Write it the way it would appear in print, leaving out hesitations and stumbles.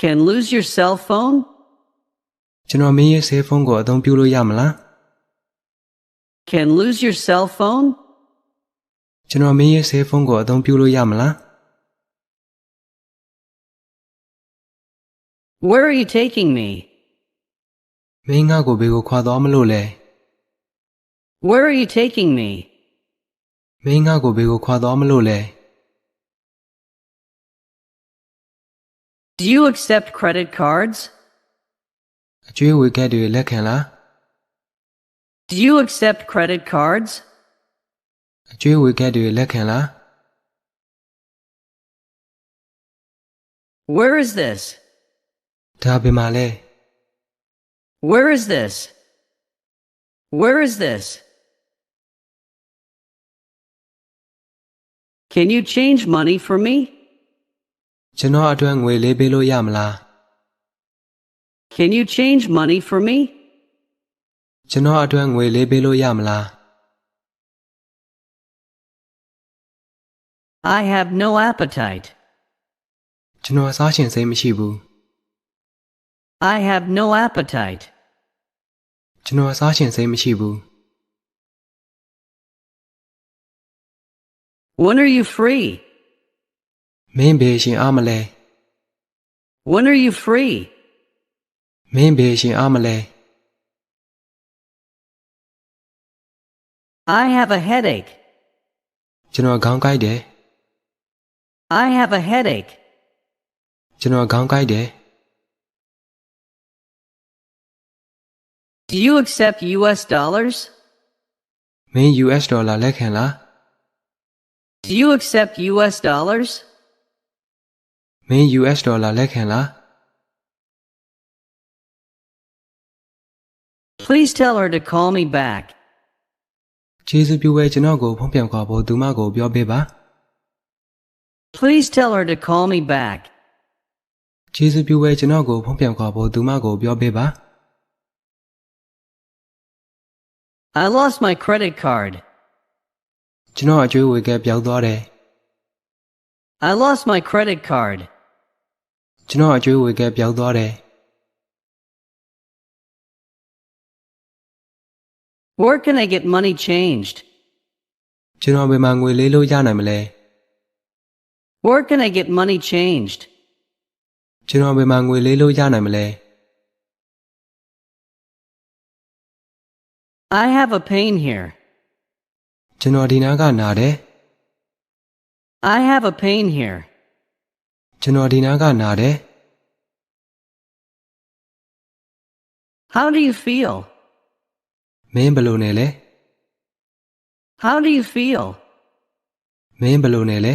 Can lose your cell phone? ကျွန်တော်မင်းရဲ့ cell phone ကိုအသုံးပြုလို့ရမလား Can lose your cell phone? ကျွန်တော်မင်းရဲ့ cell phone ကိုအသုံးပြုလို့ရမလား Where are you taking me? မင်းငါ့ကိုဘယ်ကိုခွာသွားမလို့လဲ Where are you taking me? မင်းငါ့ကိုဘယ်ကိုခွာသွားမလို့လဲ Do you accept credit cards? အကျွေးဝေကက်တွေလက်ခံလား Do you accept credit cards? အကျွေးဝေကက်တွေလက်ခံလား Where is this? ဒါဘယ်မှာလဲ Where is this? Where is this? Can you change money for me? ကျွန်တော်အတွက်ငွေလေးပေးလို့ရမလား Can you change money for me? ကျွန်တော်အတွက်ငွေလေးပေးလို့ရမလား I have no appetite. ကျွန်တော်စားချင်စိတ်မရှိဘူး I have no appetite. ကျွန်တော်စားချင်စိတ်မရှိဘူး When are you free? မင်းဘယ်ရှင်အားမလဲ When are you free? မင်းဘယ်ရှင်အားမလဲ I have a headache. ကျွန်တော်ခေါင်းကိုက်တယ် I have a headache. ကျွန်တော်ခေါင်းကိုက်တယ် Do you accept US dollars? မင်း US ဒေါ်လာလက်ခံလား Do you accept US dollars? မင်း US ဒေါ်လာလက်ခံလား Please tell her to call me back. ကျေးဇူးပြုပဲကျွန်တော်ကိုဖုန်းပြန်ခေါ်ဖို့သူမကိုပြောပေးပါ Please tell her to call me back. ကျေးဇူးပြုပဲကျွန်တော်ကိုဖုန်းပြန်ခေါ်ဖို့သူမကိုပြောပေးပါ I lost my credit card. ကျွန်တော်အကျွေးဝေကက်ပျောက်သွားတယ် I lost my credit card. ကျွန်တော်အကျွေးဝေကက်ပျောက်သွားတယ် Where can I get money changed? ကျွန်တော်ဘယ်မှာငွေလေးလို့ရနိုင်မလဲ Where can I get money changed? ကျွန်တော်ဘယ်မှာငွေလေးလို့ရနိုင်မလဲ I have a pain here. ကျွန်တော်ဒီနားကနာတယ် I have a pain here. ကျွန်တော်ဒီနားကနာတယ် How do you feel? မင်းဘယ်လိုနေလဲ How do you feel? မင်းဘယ်လိုနေလဲ